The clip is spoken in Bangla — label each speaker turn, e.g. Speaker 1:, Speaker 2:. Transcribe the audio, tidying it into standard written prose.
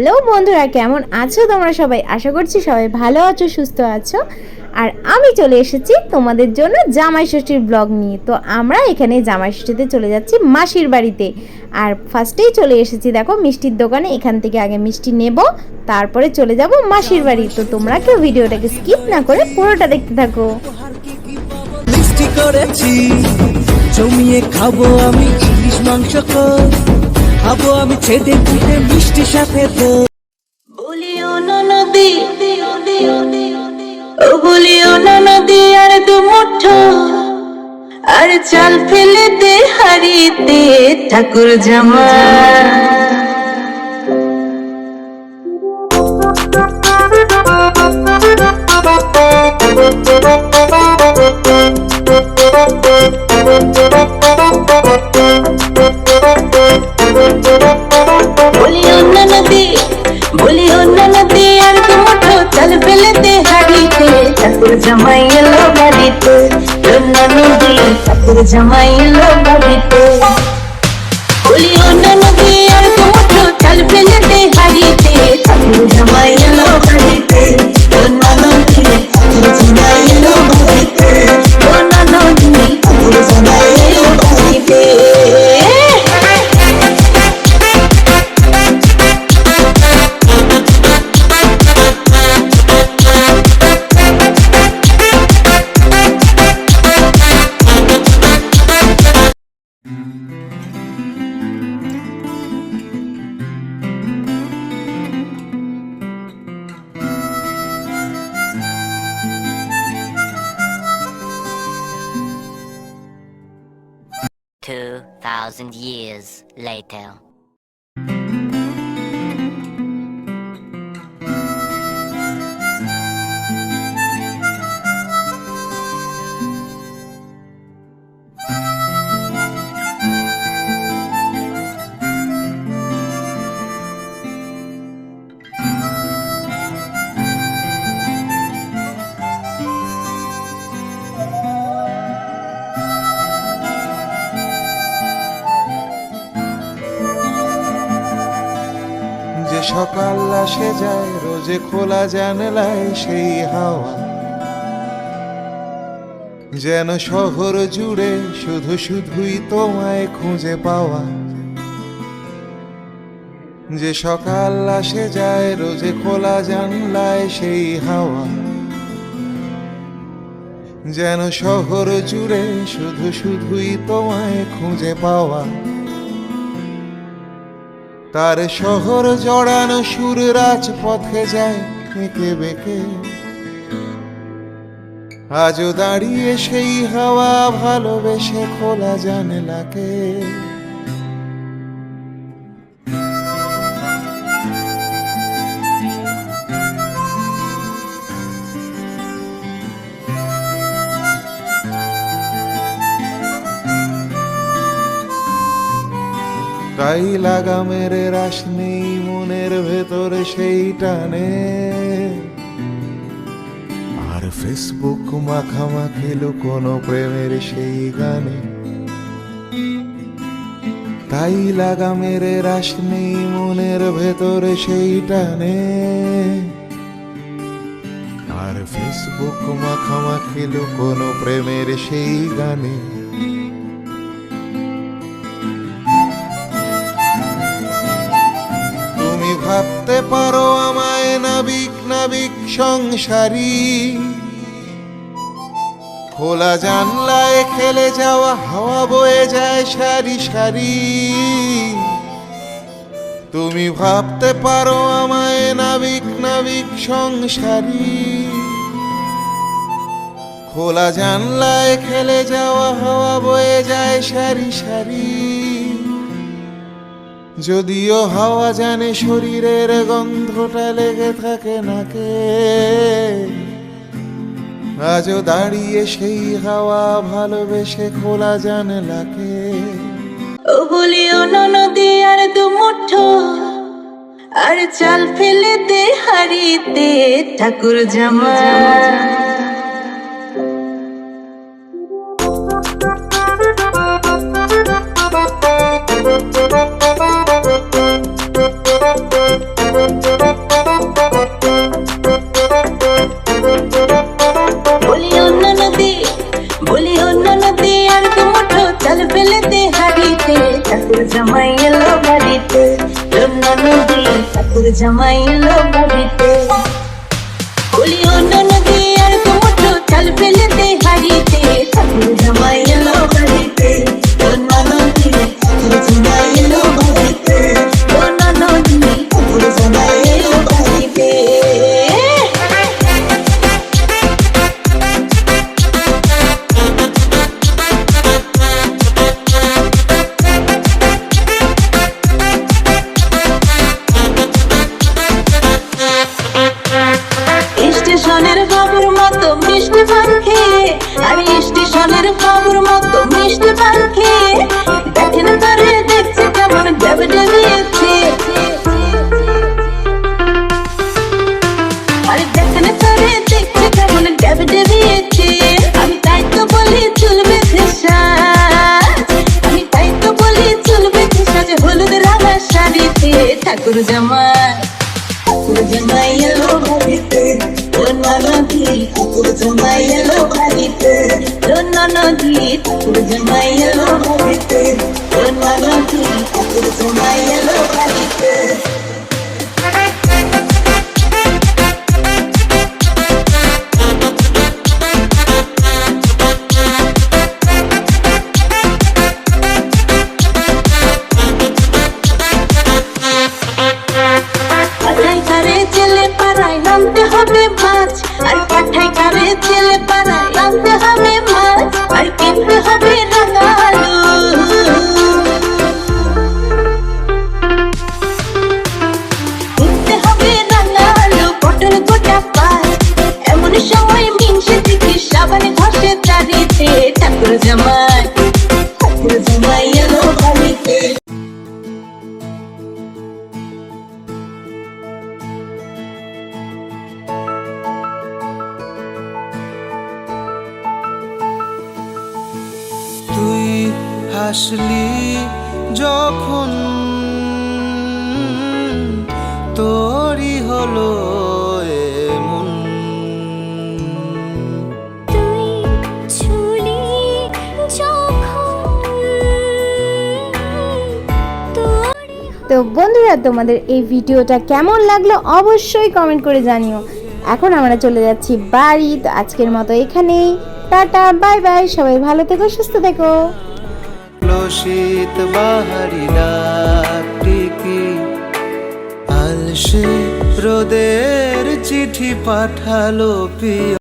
Speaker 1: হ্যালো বন্ধুরা, কেমন আছো তোমরা সবাই? আশা করছি সবাই ভালো আছো, সুস্থ আছো। আর আমি চলে এসেছি তোমাদের জন্য জামাই ষষ্ঠীর ব্লগ নিয়ে। তো আমরা এখানে জামাই ষষ্ঠীতে চলে যাচ্ছি মাসির বাড়িতে। আর ফার্স্টেই চলে এসেছি দেখো মিষ্টির দোকানে। এখান থেকে আগে মিষ্টি নেব, তারপরে চলে যাব মাসির বাড়ি। তো তোমরা কেউ ভিডিওটাকে স্কিপ না করে পুরোটা দেখতে থাকো।
Speaker 2: মিষ্টি করেছি জমিয়ে খাবো আমি ইলিশ মাংস, খাবো আমি ছেদে পুঁতে মিষ্টি সাথে তো।
Speaker 3: বলিও না নদী, ও বলিও না নদী, আর দু মুঠো আর চাল ফেলে দে হারিতে ঠাকুর জামাই। বলিও না নদী, বলিও না নদী, আর দু মুঠো চাল ফেলে দে হারিতে ঠাকুর জামাই এলো বাড়িতে। না নদী, ঠাকুর জামাই এলো বাড়িতে। বলিও না নদী, আর দু মুঠো চাল ফেলে দে হারিতে ঠাকুর জামাই এলো বাড়িতে। না নদী, ঠাকুর জামাই এলো বাড়িতে। না নদী, ঠাকুর জামাই এলো বাড়িতে।
Speaker 4: Two thousand years later.
Speaker 5: যে সকাল আসে যায় রোজে খোলা জানলায় সেই হাওয়া, যেন শহর জুড়ে শুধু শুধুই তোমায় খুঁজে পাওয়া। যে সকাল আসে যায় রোজে খোলা জানলায় সেই হাওয়া, যেন শহর জুড়ে শুধু শুধুই তোমায় খুঁজে পাওয়া। তার শহর জড়ানো সুর রাজপথে যায় এঁকে বেঁকে, আজও দাঁড়িয়ে সেই হাওয়া ভালোবেসে খোলা জানলাকে। তাই লাগামের রাশ নেই মনের ভেতরে সেই টানে, আর ফেসবুক মাখামাখি লুকোনো প্রেমের সেই গানে। তাই লাগামের রাশ নেই মনের ভেতরে সেই টানে, আর ফেসবুক মাখামাখি লুকোনো প্রেমের সেই গানে। ভাবতে পারো আমায় নাবিক নাবিক সংসারী, খোলা জানলায় খেলে যাওয়া হাওয়া বয়ে যায় সারি সারি। তুমি ভাবতে পারো আমায় নাবিক নাবিক সংসারী, খোলা জানলায় খেলে যাওয়া হাওয়া বয়ে যায় সারি সারি। যদিও হাওয়া জানে শরীরের গন্ধটা লেগে থাকে নাকে, আজও দাঁড়িয়ে সেই হাওয়া ভালোবেসে খোলা জানলাকে।
Speaker 3: ও বলিও না নদী, আর দু মুঠো আর চাল ফেলে দে হারিতে ঠাকুর জামাই। জামাই এলো বাড়িতে বলি ও ননদি আর দুটো চাল ফেলে দে হাড়িতে ঠাকুর জামাই এলো বাড়িতে ও ননদি ঠাকুর জামাই এলো বাড়িতে ও ননদি ঠাকুর জামাই এলো বাড়িতে স্টেশনের বাবুর মতো মিষ্টি পান খেয়ে আর স্টেশনের বাবুর মতো মিষ্টি পান খেয়ে দেখেন তারে দেখছে কেমন ডেবে ডেবিয়েছে আরে দেখেন তারে দেখছে কেমন ডেবে ডেবিয়েছে আমি তাই তো বলি চুল বেঁধে সাজ আমি তাই তো বলি চুল বেঁধে সাজে হলুদ রাঙা শাড়িতে ঠাকুর জামাই এলো বাড়িতে ও ননদি ঠাকুর জামাই এলো বাড়িতে ও ননদি ঠাকুর জামাই এলো বাড়িতে ও ননদি ঠাকুর জামাই এলো বাড়িতে পাঠাই কারে জেলে পাড়ায় নামতে হবে মাছ আর পাঠাই কারে জেলে পাড়ায় নামতে হবে মাছ আর কিনতে হবে রাঙা আলু কিনতে হবে রাঙা আলু পটল গোটা পাঁচ এমন সময় মিনসে থেকে সাবানে ঘষে দাঁড়িতে ঠাকুর জামাই এলো বাড়িতে
Speaker 2: তুই হাসলি যখন তোরই হলো এমন
Speaker 1: তো বন্ধুরা, তোমাদের এই ভিডিওটা কেমন লাগলো অবশ্যই কমেন্ট করে জানিও। এখন আমরা চলে যাচ্ছি বাড়ি। তো আজকের মতো এখানেই, টাটা, বাই বাই, সবাই ভালো থেকো, সুস্থ থেকো।
Speaker 2: শীত বাহারি রাতটি আলসে রোদের চিঠি পাঠালো প্রিয়।